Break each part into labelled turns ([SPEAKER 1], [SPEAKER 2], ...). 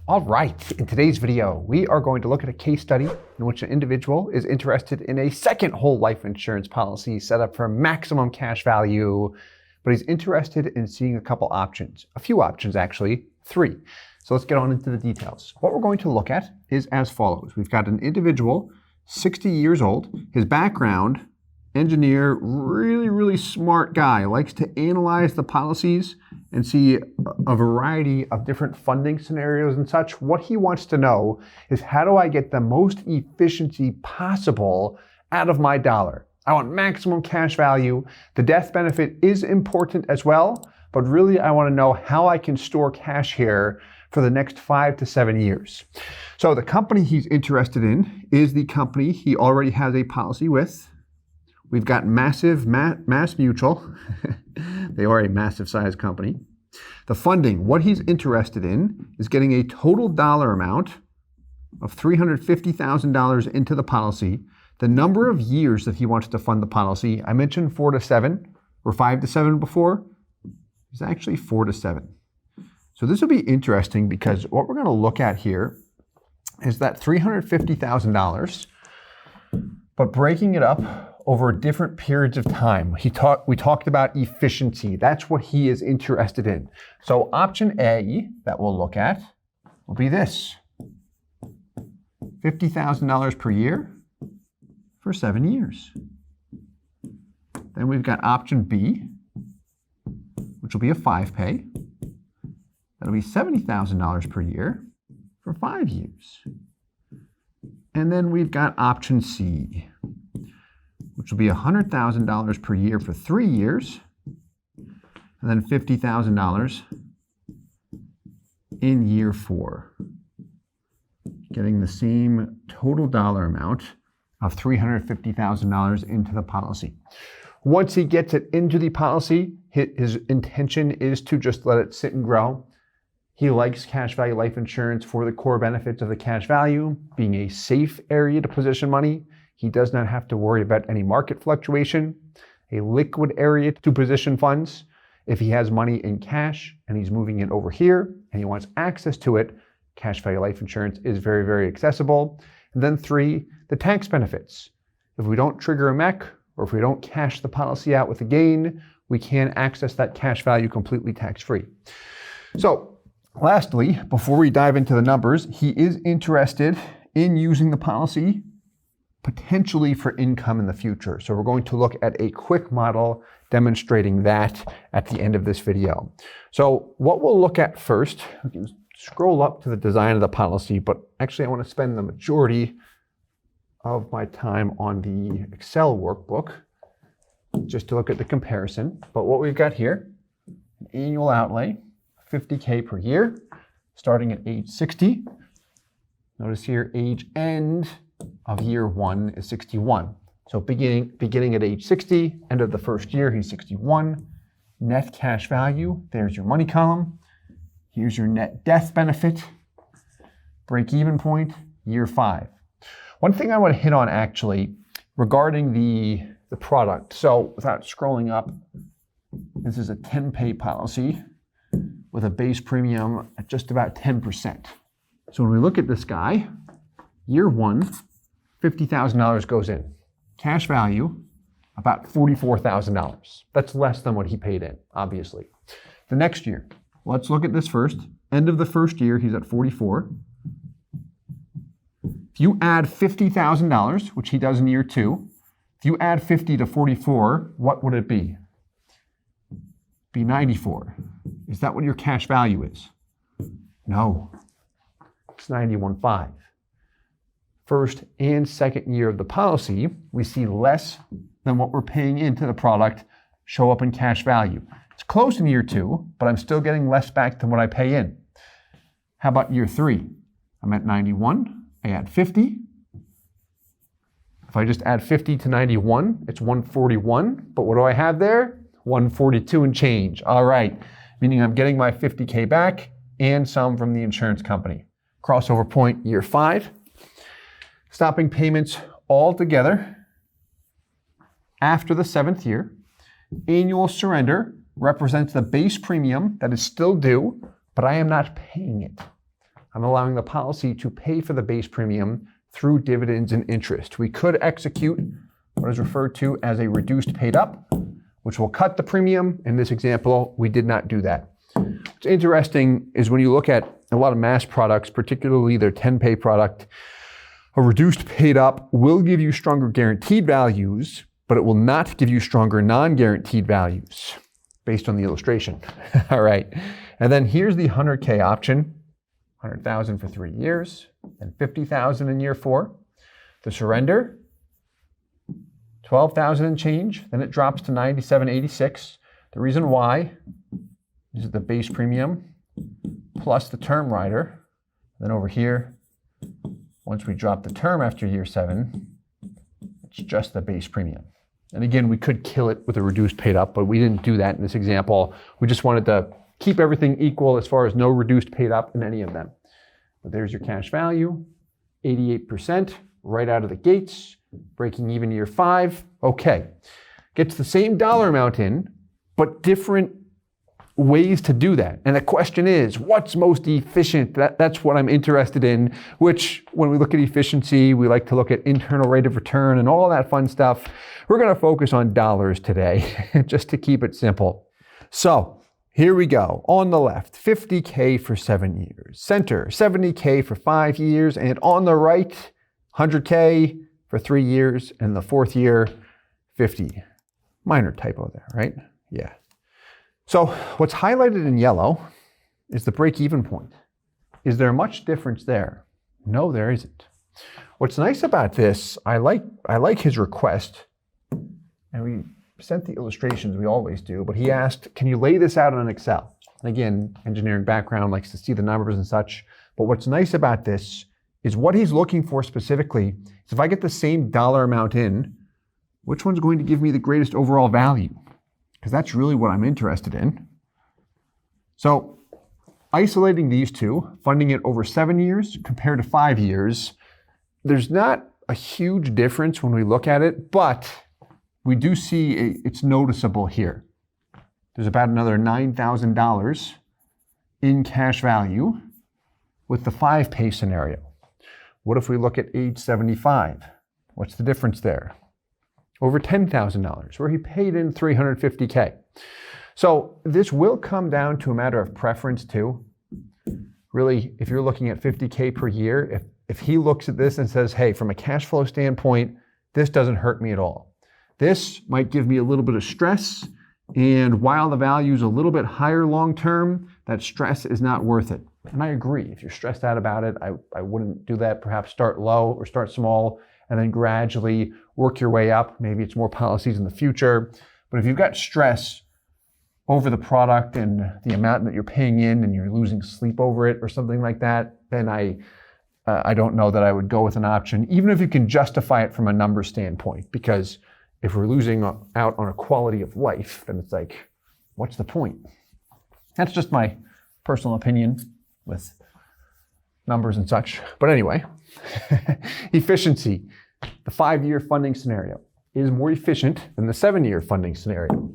[SPEAKER 1] All right, in today's video, we are going to look at a case study in which an individual is interested in a second whole life insurance policy set up for maximum cash value, but he's interested in seeing a couple options, a few options actually, 3. So let's get on into the details. What we're going to look at is as follows. We've got an individual, 60 years old, his background, engineer, really smart guy, likes to analyze the policies and see a variety of different funding scenarios and such. What he wants to know is, how do I get the most efficiency possible out of my dollar? I want maximum cash value. The death benefit is important as well, but really I want to know how I can store cash here for the next 5 to 7 years. So the company he's interested in is the company he already has a policy with. We've got Mass Mutual. They are a massive size company. The funding, what he's interested in is getting a total dollar amount of $350,000 into the policy. The number of years that he wants to fund the policy, I mentioned 4 to 7 or 5 to 7 before, is actually 4 to 7. So this will be interesting because what we're going to look at here is that $350,000, but breaking it up over different periods of time. We talked about efficiency. That's what he is interested in. So option A that we'll look at will be this. $50,000 per year for 7 years. Then we've got option B, which will be a 5-pay. That'll be $70,000 per year for 5 years. And then we've got option C, which will be $100,000 per year for 3 years, and then $50,000 in year 4, getting the same total dollar amount of $350,000 into the policy. Once he gets it into the policy, his intention is to just let it sit and grow. He likes cash value life insurance for the core benefits of the cash value, being a safe area to position money. He does not have to worry about any market fluctuation, a liquid area to position funds. If he has money in cash and he's moving it over here and he wants access to it, cash value life insurance is very accessible. And then 3, the tax benefits. If we don't trigger a MEC or if we don't cash the policy out with a gain, we can access that cash value completely tax-free. So lastly, before we dive into the numbers, he is interested in using the policy potentially for income in the future. So we're going to look at a quick model demonstrating that at the end of this video. So what we'll look at first, we can scroll up to the design of the policy, but actually I want to spend the majority of my time on the Excel workbook just to look at the comparison. But what we've got here, an annual outlay, $50K per year, starting at age 60. Notice here, age end of year 1 is 61. So beginning at age 60, end of the first year, he's 61. Net cash value, there's your money column. Here's your net death benefit. Break-even point, year 5. One thing I want to hit on actually regarding the product. So without scrolling up, this is a 10-pay policy with a base premium at just about 10%. So when we look at this guy, year 1, $50,000 goes in. Cash value, about $44,000. That's less than what he paid in, obviously. The next year, let's look at this first. End of the first year, he's at 44. If you add $50,000, which he does in year 2, if you add 50 to 44, what would it be? Be 94. Is that what your cash value is? No, it's 91.5. First and second year of the policy, we see less than what we're paying into the product show up in cash value. It's close in year 2, but I'm still getting less back than what I pay in. How about year 3? I'm at 91, I add 50. If I just add 50 to 91, it's 141, but what do I have there? 142 and change. All right, meaning I'm getting my 50K back and some from the insurance company. Crossover point, year 5. Stopping payments altogether after the 7th year. Annual surrender represents the base premium that is still due, but I am not paying it. I'm allowing the policy to pay for the base premium through dividends and interest. We could execute what is referred to as a reduced paid up, which will cut the premium. In this example, we did not do that. What's interesting is when you look at a lot of mass products, particularly their 10-pay product, a reduced paid up will give you stronger guaranteed values, but it will not give you stronger non-guaranteed values based on the illustration. All right. And then here's the 100K option, 100,000 for 3 years, and 50,000 in year 4. The surrender, 12,000 and change, then it drops to 97.86. The reason why is the base premium plus the term rider. Then over here, once we drop the term after year 7, it's just the base premium. And again, we could kill it with a reduced paid up, but we didn't do that in this example. We just wanted to keep everything equal as far as no reduced paid up in any of them. But there's your cash value, 88% right out of the gates, breaking even year 5. Okay, gets the same dollar amount in, but different ways to do that. And the question is, what's most efficient? That's what I'm interested in, which when we look at efficiency, we like to look at internal rate of return and all that fun stuff. We're going to focus on dollars today, just to keep it simple. So here we go. On the left, 50K for 7 years. Center, 70K for 5 years. And on the right, 100K for 3 years. And the 4th year, 50. Minor typo there, right? Yeah. So what's highlighted in yellow is the break-even point. Is there much difference there? No, there isn't. What's nice about this, I like his request, and we sent the illustrations, we always do, but he asked, can you lay this out on Excel? And again, engineering background, likes to see the numbers and such, but what's nice about this is what he's looking for specifically is if I get the same dollar amount in, which one's going to give me the greatest overall value? Because that's really what I'm interested in. So isolating these two, funding it over 7 years compared to 5 years, there's not a huge difference when we look at it, but we do see it's noticeable here. There's about another $9,000 in cash value with the 5-pay scenario. What if we look at age 75? What's the difference there? Over $10,000, where he paid in $350K. So this will come down to a matter of preference too. Really, if you're looking at $50K per year, if he looks at this and says, hey, from a cash flow standpoint, this doesn't hurt me at all. This might give me a little bit of stress, and while the value is a little bit higher long-term, that stress is not worth it. And I agree, if you're stressed out about it, I wouldn't do that. Perhaps start low or start small, and then gradually work your way up. Maybe it's more policies in the future. But if you've got stress over the product and the amount that you're paying in and you're losing sleep over it or something like that, then I don't know that I would go with an option, even if you can justify it from a number standpoint. Because if we're losing out on a quality of life, then it's like, what's the point? That's just my personal opinion with numbers and such. But anyway, efficiency. The 5-year funding scenario is more efficient than the 7-year funding scenario.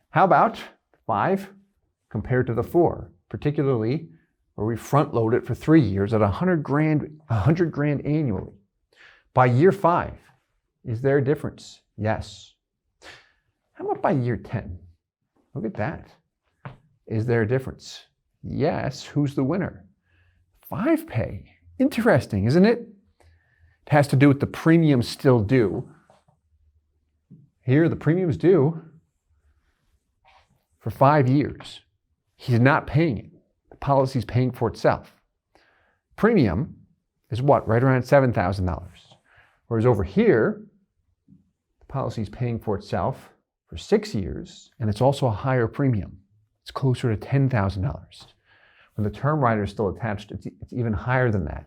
[SPEAKER 1] How about 5 compared to the 4, particularly where we front load it for 3 years at $100 grand annually. By year 5, is there a difference? Yes. How about by year 10? Look at that. Is there a difference? Yes. Who's the winner? 5-pay. Interesting, isn't it? It has to do with the premiums still due. Here, the premiums due for 5 years. He's not paying it. The policy's paying for itself. Premium is what? Right around $7,000. Whereas over here, the policy's paying for itself for 6 years, and it's also a higher premium. It's closer to $10,000. When the term rider is still attached, it's even higher than that.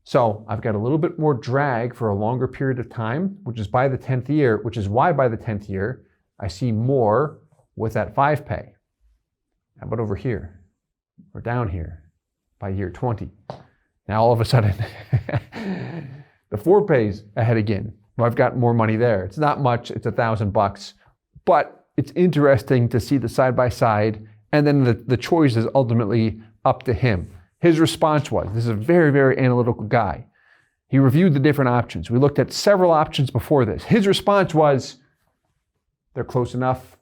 [SPEAKER 1] So I've got a little bit more drag for a longer period of time, which is by the 10th year, which is why by the 10th year, I see more with that 5-pay. How about over here or down here by year 20? Now all of a sudden, the 4-pay's ahead again. Well, I've got more money there. It's not much, it's $1,000, but it's interesting to see the side by side, and then the choice is ultimately up to him. His response was, this is a very, very analytical guy. He reviewed the different options. We looked at several options before this. His response was, they're close enough.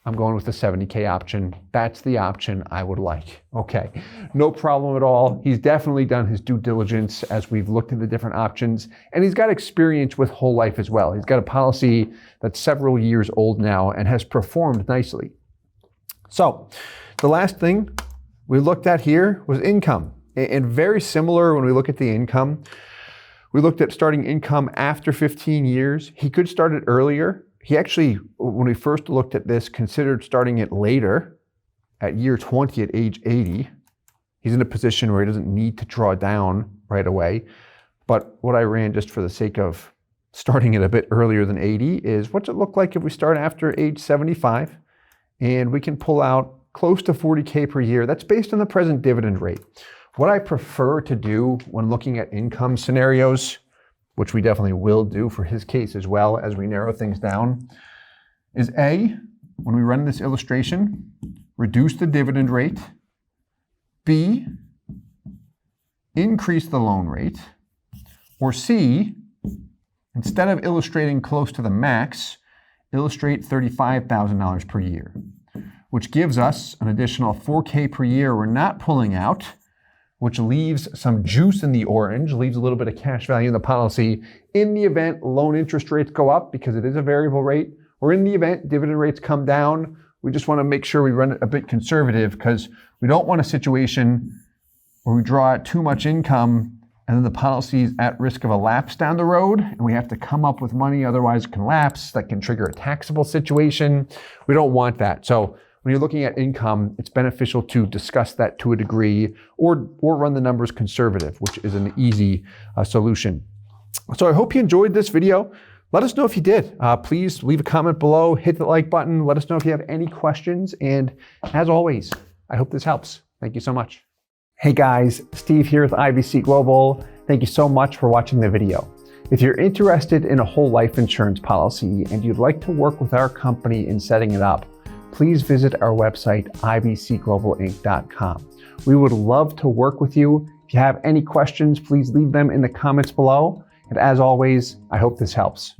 [SPEAKER 1] I'm going with the 70K option. That's the option I would like. Okay, no problem at all. He's definitely done his due diligence as we've looked at the different options, and he's got experience with whole life as well. He's got a policy that's several years old now and has performed nicely. So the last thing we looked at here was income, and very similar when we look at the income. We looked at starting income after 15 years. He could start it earlier. He actually, when we first looked at this, considered starting it later at year 20 at age 80. He's in a position where he doesn't need to draw down right away. But what I ran just for the sake of starting it a bit earlier than 80 is what's it look like if we start after age 75 and we can pull out close to 40K per year. That's based on the present dividend rate. What I prefer to do when looking at income scenarios, which we definitely will do for his case as well as we narrow things down, is A, when we run this illustration, reduce the dividend rate. B, increase the loan rate. Or C, instead of illustrating close to the max, illustrate $35,000 per year, which gives us an additional 4K per year we're not pulling out, which leaves some juice in the orange, leaves a little bit of cash value in the policy in the event loan interest rates go up because it is a variable rate, or in the event dividend rates come down. We just want to make sure we run it a bit conservative because we don't want a situation where we draw out too much income and then the policy is at risk of a lapse down the road and we have to come up with money, otherwise it can lapse. That can trigger a taxable situation. We don't want that. So when you're looking at income, it's beneficial to discuss that to a degree or run the numbers conservative, which is an easy solution. So I hope you enjoyed this video. Let us know if you did. Please leave a comment below, hit the like button. Let us know if you have any questions. And as always, I hope this helps. Thank you so much. Hey guys, Steve here with IBC Global. Thank you so much for watching the video. If you're interested in a whole life insurance policy and you'd like to work with our company in setting it up, please visit our website, ibcglobalinc.com. We would love to work with you. If you have any questions, please leave them in the comments below. And as always, I hope this helps.